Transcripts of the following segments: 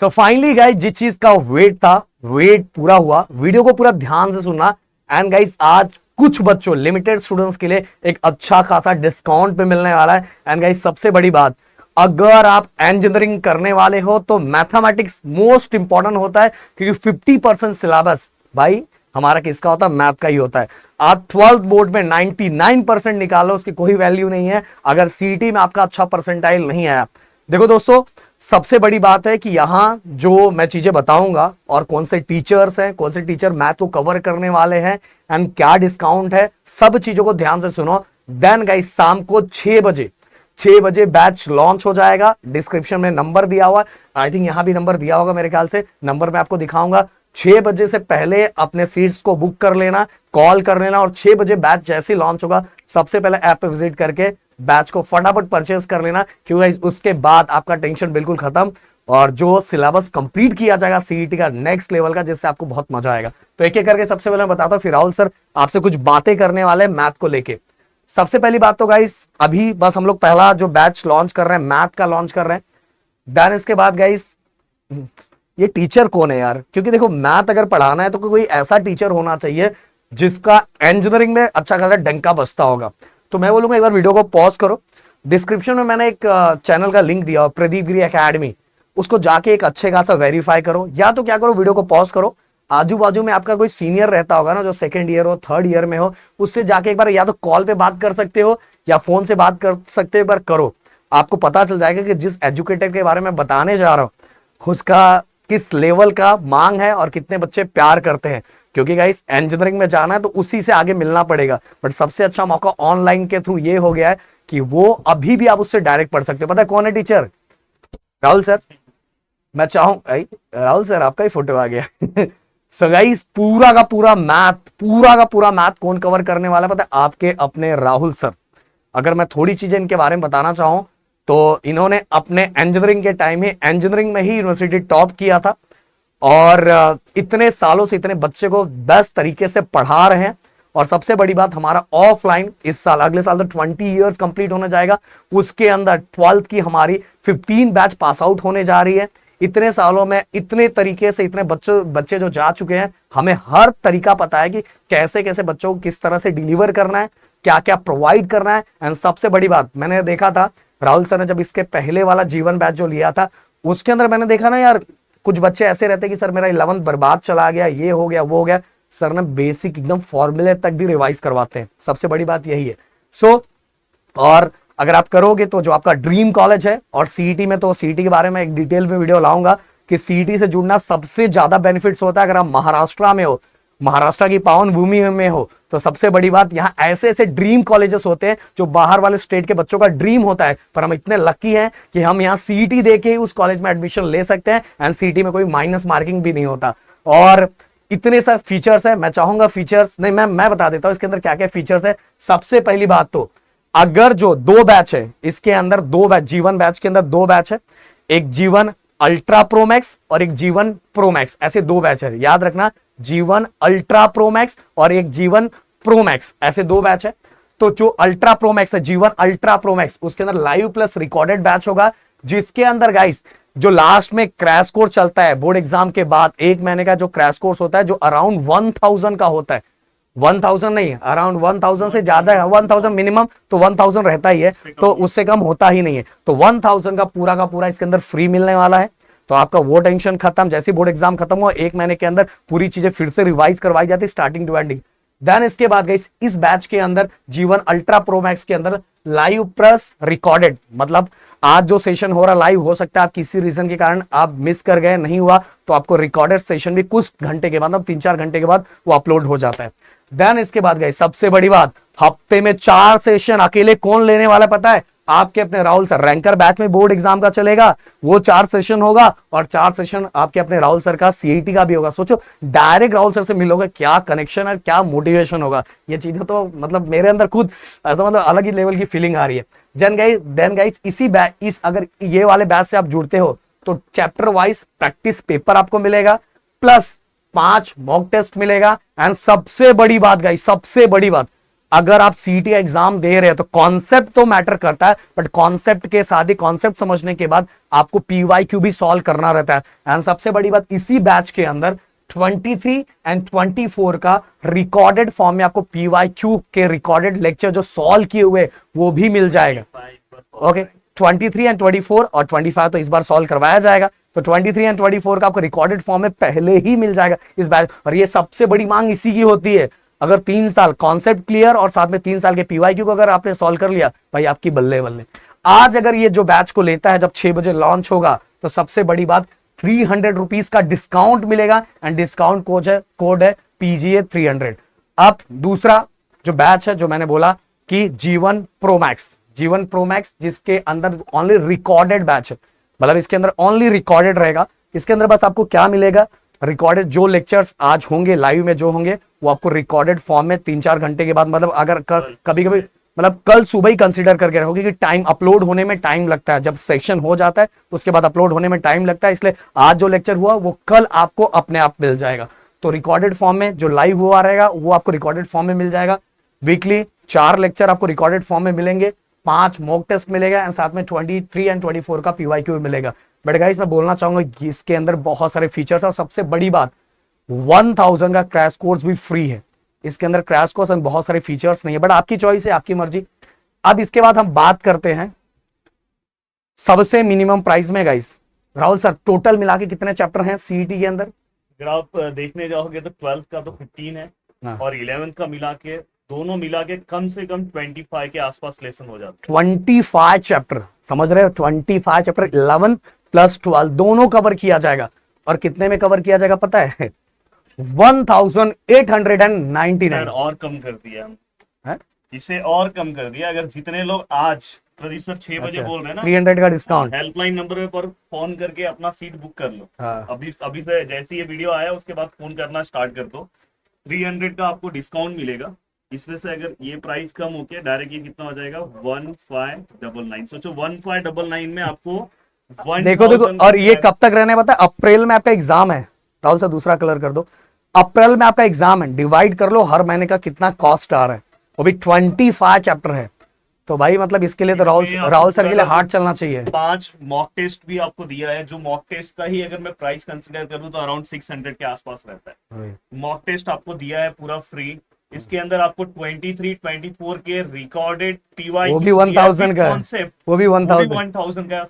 So finally guys जिस चीज का वेट था वेट पूरा हुआ। वीडियो को पूरा ध्यान से सुनना। एंड गाइस आज कुछ बच्चों लिमिटेड स्टूडेंट्स के लिए एक अच्छा खासा डिस्काउंट पे मिलने वाला है। एंड गाइस सबसे बड़ी बात, अगर आप इंजीनियरिंग करने वाले हो तो मैथमेटिक्स मोस्ट इंपॉर्टेंट होता है, क्योंकि 50% सिलेबस भाई हमारा किसका होता है, मैथ का ही होता है। आप 12th बोर्ड में 99% निकालो, उसकी कोई वैल्यू नहीं है अगर सीईटी में आपका अच्छा परसेंटाइल नहीं आया। देखो दोस्तों, सबसे बड़ी बात है कि यहां जो मैं चीजें बताऊंगा और कौन से टीचर्स हैं, कौन से टीचर मैथ को कवर करने वाले हैं एंड क्या डिस्काउंट है, सब चीजों को ध्यान से सुनो। देन गाइस शाम को 6 बजे बैच लॉन्च हो जाएगा। डिस्क्रिप्शन में नंबर दिया हुआ है, आई थिंक यहां भी नंबर दिया होगा, मेरे ख्याल से नंबर मैं आपको दिखाऊंगा। 6 बजे से पहले अपने सीट्स को बुक कर लेना, कॉल कर लेना, और 6 बजे बैच जैसे लॉन्च होगा सबसे पहले ऐप पे विजिट करके बैच को फटाफट परचेस कर लेना, क्योंकि उसके बाद आपका टेंशन बिल्कुल खत्म और जो सिलेबस कंप्लीट किया जाएगा सीईटी का नेक्स्ट लेवल का, जिससे आपको बहुत मजा आएगा। तो एक एक करके सबसे पहले मैं बताता हूं, फिर राहुल सर आपसे कुछ बातें करने वाले हैं मैथ को लेके। सबसे पहली बात तो गाइस अभी बस हम लोग पहला जो बैच लॉन्च कर रहे हैं मैथ का लॉन्च कर रहे हैं। देन इसके बाद गाइस ये टीचर कौन है यार, क्योंकि देखो मैथ अगर पढ़ाना है तो कोई ऐसा टीचर होना चाहिए जिसका इंजीनियरिंग में अच्छा खासा डंका बजता होगा। तो मैं बोलूंगा एक बार वीडियो को पॉज करो। डिस्क्रिप्शन में मैंने एक चैनल का लिंक दिया प्रदीप गिरी एकेडमी, उसको जाके एक अच्छे खासा वेरीफाई करो, या तो क्या करो वीडियो को पॉज करो, आजू बाजू में आपका कोई सीनियर रहता होगा ना जो सेकंड ईयर हो थर्ड ईयर में हो, उससे जाके एक बार या तो कॉल पे बात कर सकते हो या फोन से बात कर सकते हो, एक बार करो। आपको पता चल जाएगा कि जिस एजुकेटर के बारे में बताने जा रहा हूं उसका किस लेवल का मांग है और कितने बच्चे प्यार करते हैं। क्योंकि गाइस इंजीनियरिंग में जाना है तो उसी से आगे मिलना पड़ेगा, बट सबसे अच्छा मौका ऑनलाइन के थ्रू ये हो गया है कि वो अभी भी आप उससे डायरेक्ट पढ़ सकते हो। पता है कौन है टीचर? राहुल सर। मैं चाहूं राहुल सर आपका ही फोटो आ गया। सो गाइस पूरा का पूरा मैथ कौन कवर करने वाला है पता है? आपके अपने राहुल सर। अगर मैं थोड़ी चीजें इनके बारे में बताना चाहूं तो इन्होंने अपने इंजीनियरिंग के टाइम में इंजीनियरिंग में ही यूनिवर्सिटी टॉप किया था और इतने सालों से इतने बच्चे को बेस्ट तरीके से पढ़ा रहे हैं। और सबसे बड़ी बात, हमारा ऑफलाइन इस साल अगले साल तो 20 इयर्स कंप्लीट होने जाएगा, उसके अंदर 12th की हमारी 15 बैच पास आउट होने जा रही है। इतने सालों में इतने तरीके से इतने बच्चे जो जा चुके हैं, हमें हर तरीका पता है कि कैसे कैसे बच्चों को किस तरह से डिलीवर करना है, क्या क्या प्रोवाइड करना है। एंड सबसे बड़ी बात मैंने देखा था राहुल सर ने जब इसके पहले वाला जीवन बैच जो लिया था उसके अंदर मैंने देखा ना यार, कुछ बच्चे ऐसे रहते कि सर मेरा 11th बर्बाद चला गया, ये हो गया वो हो गया। सर ने बेसिक एकदम फॉर्मूले तक भी रिवाइज करवाते हैं, सबसे बड़ी बात यही है। सो और अगर आप करोगे तो जो आपका ड्रीम कॉलेज है, और सीईटी में तो सीईटी के बारे में एक डिटेल में वीडियो लाऊंगा कि सीईटी से जुड़ना सबसे ज्यादा बेनिफिट्स होता है अगर आप महाराष्ट्र में हो, महाराष्ट्र की पावन भूमि में हो। तो सबसे बड़ी बात, यहाँ ऐसे ऐसे ड्रीम कॉलेजेस होते हैं जो बाहर वाले स्टेट के बच्चों का ड्रीम होता है, पर हम इतने लकी हैं कि हम यहाँ सीईटी देके ही उस कॉलेज में एडमिशन ले सकते हैं। एंड सीईटी में कोई माइनस मार्किंग भी नहीं होता। और इतने सारे फीचर्स है, मैं चाहूंगा फीचर्स नहीं, मैं बता देता हूं इसके अंदर क्या क्या फीचर्स है। सबसे पहली बात तो, अगर जो 2 बैच है इसके अंदर, 2 बैच जीवन बैच के अंदर 2 बैच है, एक जीवन अल्ट्रा प्रो मैक्स और एक जीवन प्रो मैक्स, ऐसे 2 बैच है, याद रखना। जीवन अल्ट्रा प्रो मैक्स और एक जीवन प्रो मैक्स, ऐसे 2 बैच है। तो जो अल्ट्रा प्रो मैक्स है, जीवन अल्ट्रा प्रो मैक्स, उसके अंदर लाइव प्लस रिकॉर्डेड बैच होगा, जिसके अंदर गाइस जो लास्ट में क्रैश कोर्स चलता है बोर्ड एग्जाम के बाद, 1 महीने का जो क्रैश कोर्स होता है जो अराउंड 1000 का होता है, 1000 नहीं, अराउंड 1000 से ज्यादा है, 1000 मिनिमम तो 1000 रहता ही है, तो उससे कम होता ही नहीं है। तो 1000 का पूरा इसके अंदर फ्री मिलने वाला है। तो आपका वो टेंशन खत्म, जैसे बोर्ड एग्जाम खत्म हुआ 1 महीने के अंदर पूरी चीजें फिर से रिवाइज करवाई जाती स्टार्टिंग टू एंडिंग। देन इसके बाद गाइस इस बैच के अंदर जीवन अल्ट्रा प्रो मैक्स के अंदर लाइव प्लस रिकॉर्डेड, मतलब आज जो सेशन हो रहा लाइव, हो सकता है आप किसी रीजन के कारण आप मिस कर गए, नहीं हुआ, तो आपको रिकॉर्डेड सेशन भी कुछ घंटे के बाद, मतलब 3-4 घंटे के बाद वो अपलोड हो जाता है। देन इसके बाद गाइस सबसे बड़ी बात, हफ्ते में 4 सेशन अकेले कौन लेने वाला पता है? आपके अपने राहुल सर। रैंकर बैच में बोर्ड एग्जाम का चलेगा, वो 4 सेशन होगा, और 4 सेशन आपके अपने राहुल सर का सीईटी का भी होगा। सोचो डायरेक्ट राहुल सर से मिलोगे, क्या कनेक्शन और क्या मोटिवेशन होगा। ये चीजें तो मतलब मेरे अंदर खुद ऐसा मतलब अलग ही लेवल की फीलिंग आ रही है। देन गाइस इसी बैच अगर ये वाले बैच से आप जुड़ते हो तो चैप्टर वाइज प्रैक्टिस पेपर आपको मिलेगा, प्लस 5 मॉक टेस्ट मिलेगा। एंड सबसे बड़ी बात गाइस, सबसे बड़ी बात, अगर आप सीईटी एग्जाम दे रहे हैं तो कॉन्सेप्ट तो मैटर करता है, बट कॉन्सेप्ट के साथ ही कॉन्सेप्ट समझने के बाद आपको पीवाईक्यू भी सॉल्व करना रहता है। एंड सबसे बड़ी बात, इसी बैच के अंदर 23 एंड 24 का रिकॉर्डेड फॉर्म में आपको पीवाईक्यू के रिकॉर्डेड लेक्चर जो सॉल्व किए हुए वो भी मिल जाएगा। ओके, 23 एंड 24 और 25 तो इस बार सॉल्व करवाया जाएगा, तो 23 एंड 24 का आपको रिकॉर्डेड फॉर्म में पहले ही मिल जाएगा इस बैच। और ये सबसे बड़ी मांग इसी की होती है, अगर 3 साल कॉन्सेप्ट क्लियर और साथ में 3 साल के पीवाईक्यू को अगर आपने सॉल्व कर लिया, भाई आपकी बल्ले बल्ले। आज अगर ये जो बैच को लेता है, जब 6 बजे लॉन्च होगा, तो सबसे बड़ी बात 300 रुपीज का डिस्काउंट मिलेगा एंड डिस्काउंट कोड है PGA 300। अब दूसरा जो बैच है, जो मैंने बोला कि जीवन प्रो मैक्स जिसके अंदर ओनली रिकॉर्डेड बैच है, मतलब इसके अंदर ओनली रिकॉर्डेड रहेगा। इसके अंदर बस आपको क्या मिलेगा, रिकॉर्डेड जो लेक्चर्स आज होंगे लाइव में जो होंगे वो आपको रिकॉर्डेड फॉर्म में 3-4 घंटे के बाद, मतलब अगर कभी कभी मतलब कल सुबह ही कंसीडर करके रहोगे कि टाइम अपलोड होने में टाइम लगता है, जब सेक्शन हो जाता है उसके बाद अपलोड होने में टाइम लगता है, इसलिए आज जो लेक्चर हुआ वो कल आपको अपने आप मिल जाएगा। तो रिकॉर्डेड फॉर्म में जो लाइव हुआ रहेगा वो आपको रिकॉर्डेड फॉर्म में मिल जाएगा। वीकली 4 लेक्चर आपको रिकॉर्डेड फॉर्म में मिलेंगे, 5 मॉक टेस्ट मिलेगा एंड साथ में 23 एंड 24 का पीवाईक्यू मिलेगा। बट गाइस मैं बोलना चाहूंगा इसके अंदर बहुत सारे फीचर्स है, और सबसे बड़ी बात 1000 का क्रैश कोर्स भी फ्री है। इसके अंदर क्रैश कोर्स और बहुत सारे फीचर्स नहीं है, बट आपकी चॉइस है, आपकी मर्जी। अब इसके बाद हम बात करते हैं सबसे मिनिमम प्राइस में। गाइस राहुल सर, टोटल मिला के कितने चैप्टर हैं सीईटी के अंदर? अगर आप देखने जाओगे तो 12th का तो 15 है और 11th का मिला के, दोनों मिला के कम से कम 25 के आसपास लेसन हो जाता है। 25 चैप्टर, समझ रहे हो? 25 चैप्टर 11 प्लस 12 दोनों कवर किया जाएगा। और कितने में कवर किया जाएगा पता है? 1899। और कम कर दिया हम, इसे और कम कर दिया। अगर जितने लोग आज प्रदीप सर 6 बजे बोल रहे हैं ना, 300 का डिस्काउंट, हेल्पलाइन नंबर पर फोन करके अपना सीट बुक कर लो। अभी से जैसे ये वीडियो आया उसके बाद फोन करना स्टार्ट कर दो, 300 का आपको डिस्काउंट मिलेगा। इसमें से अगर ये प्राइस कम होके डायरेक्ट ये कितना हो जाएगा 1599। सोचो 1599 में आपको देखो। और ये कब तक रहने पता है? अप्रैल में आपका एग्जाम है। राहुल सर दूसरा कलर कर दो। अप्रैल में आपका एग्जाम है, डिवाइड कर लो हर महीने का कितना कॉस्ट आ रहा है, वो भी 25 चैप्टर है। तो भाई मतलब इसके लिए तो राहुल सर के लिए हार्ड चलना चाहिए। 5 मॉक टेस्ट भी आपको दिया है, जो मॉक टेस्ट का ही अगर मैं प्राइस कंसीडर करूं तो अराउंड 600 के आसपास रहता है। मॉक टेस्ट आपको दिया है पूरा फ्री। इसके अंदर आपको 23, 24 के रिकॉर्डेड पीवाई, वो भी 1000 का है, वो भी 1000 का,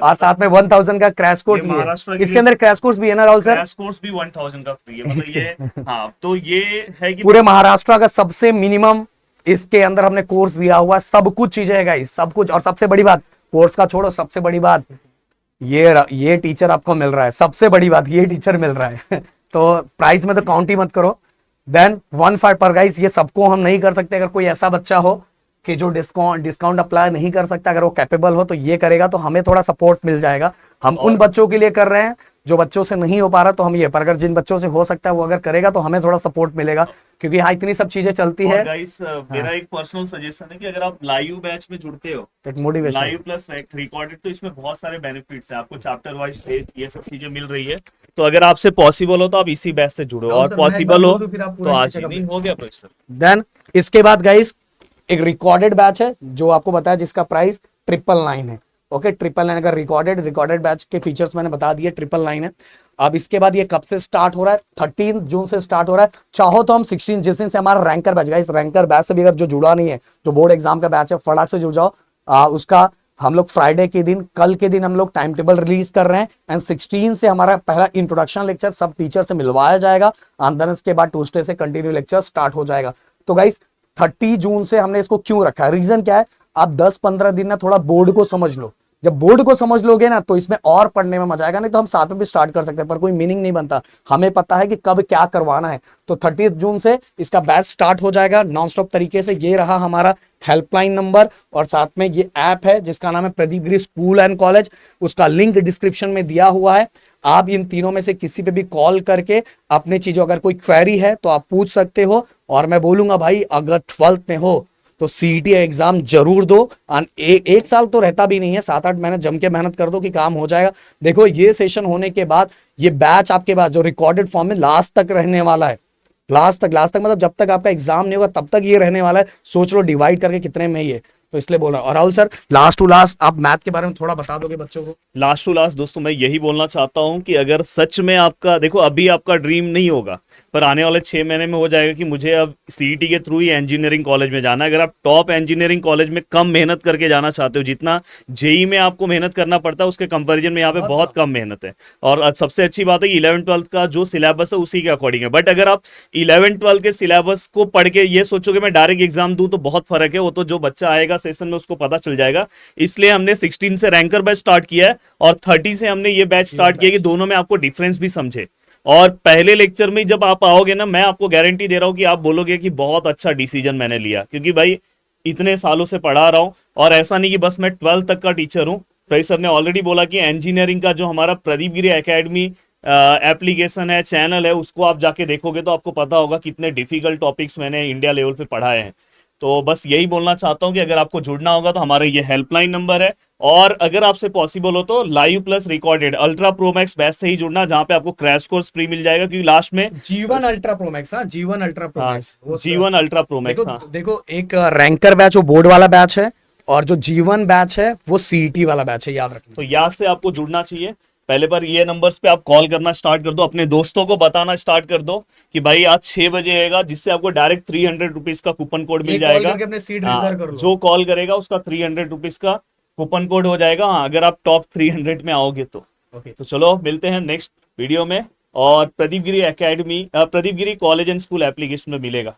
और साथ में 1000 का क्रैश कोर्स भी है। इसके अंदर क्रैश कोर्स भी है ना राहुल सर? क्रैश कोर्स भी 1000 का फ्री है। मतलब ये हाँ, तो ये है कि पूरे महाराष्ट्र का सबसे मिनिमम इसके अंदर हमने कोर्स दिया हुआ, सब कुछ चीजें है गाइस, सब कुछ। और सबसे बड़ी बात, कोर्स का छोड़ो, सबसे बड़ी बात ये टीचर आपको मिल रहा है। सबसे बड़ी बात, ये टीचर मिल रहा है। तो प्राइस में तो काउंट ही मत करो। देन 15 पर गाइस, ये सबको हम नहीं कर सकते। अगर कोई ऐसा बच्चा हो कि जो डिस्काउंट अप्लाई नहीं कर सकता, अगर वो कैपेबल हो तो ये करेगा, तो हमें थोड़ा सपोर्ट मिल जाएगा। हम उन बच्चों के लिए कर रहे हैं जो बच्चों से नहीं हो पा रहा, तो हम ये, पर अगर जिन बच्चों से हो सकता है वो अगर करेगा तो हमें थोड़ा सपोर्ट मिलेगा, क्योंकि हाँ इतनी सब चीजें चलती है। गाइस मेरा एक पर्सनल सजेशन है कि अगर आप लाइव बैच में जुड़ते हो, एक मोटिवेशन, लाइव प्लस रिकॉर्डेड, तो इसमें बहुत सारे बेनिफिट्स हैं। आपको चैप्टर वाइज ये सब चीजें मिल रही है। तो अगर आपसे पॉसिबल हो तो आप इसी बैच से जुड़ो, और पॉसिबल हो तो आज ही। नहीं हो गया प्रोफेसर। देन इसके बाद गाइस एक रिकॉर्डेड बैच है जो आपको बताया, जिसका प्राइस 999 है। ओके, 999 अगर रिकॉर्डेड बैच के फीचर्स मैंने बता दिए, 999 है। अब इसके बाद ये कब से स्टार्ट हो रहा है? 13 जून से स्टार्ट हो रहा है। चाहो तो हम 16 जिस दिन से हमारा ranker batch, guys ranker batch से भी अगर जो जुड़ा नहीं है, जो बोर्ड एग्जाम का बैच है, फटाक से जुड़ जाओ। उसका हम लोग फ्राइडे के दिन, कल के दिन हम लोग टाइम टेबल रिलीज कर रहे हैं एंड 16 से हमारा पहला इंट्रोडक्शन लेक्चर सब टीचर से मिलवाया जाएगा। आंदोलन के बाद ट्यूसडे से कंटिन्यू लेक्चर स्टार्ट हो जाएगा। तो गाइस 30 जून से हमने इसको क्यों रखा है? रीजन क्या है? आप 10-15 दिन ना थोड़ा बोर्ड को समझ लो। जब बोर्ड को समझ लोगे ना तो इसमें और पढ़ने में मजा आएगा। नहीं तो हम साथ में भी स्टार्ट कर सकते हैं, पर कोई मीनिंग नहीं बनता। हमें पता है कि कब क्या करवाना है। तो 30 जून से इसका बैच स्टार्ट हो जाएगा नॉन स्टॉप तरीके से। ये रहा हमारा हेल्पलाइन नंबर, और साथ में ये ऐप है जिसका नाम है प्रदीप गिरी स्कूल एंड कॉलेज। उसका लिंक डिस्क्रिप्शन में दिया हुआ है। आप इन तीनों में से किसी पे भी कॉल करके अपनी चीजों, अगर कोई क्वेरी है तो आप पूछ सकते हो। और मैं बोलूंगा भाई, अगर 12th में हो तो सीईटी एग्जाम जरूर दो। एक साल तो रहता भी नहीं है, 7-8 महीने जम के मेहनत कर दो कि काम हो जाएगा। देखो ये सेशन होने के बाद ये बैच आपके पास जो रिकॉर्डेड फॉर्म में लास्ट तक रहने वाला है। लास्ट तक मतलब जब तक आपका एग्जाम नहीं होगा तब तक ये रहने वाला है। सोच लो डिवाइड करके कितने में ये, तो इसलिए बोल रहा हूँ। और Rahul sir, last to last आप मैथ के बारे में थोड़ा बता दोगे बच्चों को? लास्ट टू लास्ट दोस्तों मैं यही बोलना चाहता हूं कि अगर सच में आपका, देखो अभी आपका ड्रीम नहीं होगा पर आने वाले 6 महीने में हो जाएगा कि मुझे अब सीईटी के थ्रू ही इंजीनियरिंग कॉलेज में जाना है। अगर आप टॉप इंजीनियरिंग कॉलेज में कम मेहनत करके जाना चाहते हो, जितना जेई में आपको मेहनत करना पड़ता है उसके कंपेरिजन में यहाँ पे बहुत कम मेहनत है। और सबसे अच्छी बात है कि 11th-12th का जो सिलेबस है उसी के अकॉर्डिंग है। बट अगर आप 11th-12th के सिलेबस को पढ़ के ये सोचोगे मैं डायरेक्ट एग्जाम दूं तो बहुत फर्क है। वो तो जो बच्चा आएगा सेशन में उसको पता चल जाएगा। इसलिए हमने 16 से रैंकर बैच स्टार्ट किया है और 30 से हमने ये बैच स्टार्ट किया कि दोनों में आपको डिफरेंस भी समझे। और पहले लेक्चर में जब आप आओगे ना, मैं आपको गारंटी दे रहा हूं कि आप बोलोगे कि बहुत अच्छा डिसीजन मैंने लिया, क्योंकि भाई इतने सालों से पढ़ा रहा हूं। और ऐसा नहीं कि बस मैं 12th तक का टीचर हूं। भाई सर ने ऑलरेडी बोला कि इंजीनियरिंग का जो हमारा प्रदीप गिरी एकेडमी एप्लीकेशन है, चैनल है, उसको आप जाके देखोगे तो आपको पता होगा कितने डिफिकल्ट टॉपिक्स मैंने इंडिया लेवल पे पढ़ाए हैं। तो बस यही बोलना चाहता हूं कि अगर आपको जुड़ना होगा तो हमारा ये हेल्पलाइन नंबर है। और अगर आपसे पॉसिबल हो तो live plus recorded ultra pro max batch से ही जुड़ना, जहां पे आपको क्रैश कोर्स फ्री मिल जाएगा, क्योंकि लास्ट में G1 अल्ट्रा प्रो मैक्स, हाँ G1 ultra pro max, G1 ultra pro max. देखो, देखो एक रैंकर बैच वो बोर्ड वाला बैच है और जो G1 बैच है वो सीईटी वाला बैच है, याद रखना। तो यहाँ से आपको जुड़ना चाहिए। पहले बार ये नंबर्स पे आप कॉल करना स्टार्ट कर दो, अपने दोस्तों को बताना स्टार्ट कर दो कि भाई आज 6 बजे आएगा, जिससे आपको डायरेक्ट 300 रुपीज का कूपन कोड मिल जाएगा। अपने सीट रिजर्व कर लो। जो कॉल करेगा उसका 300 रुपीज का कूपन कोड हो जाएगा। हाँ, अगर आप टॉप 300 में आओगे तो। तो चलो मिलते हैं नेक्स्ट वीडियो में। और Pradeep Giri academy, Pradeep Giri college and school application में मिलेगा।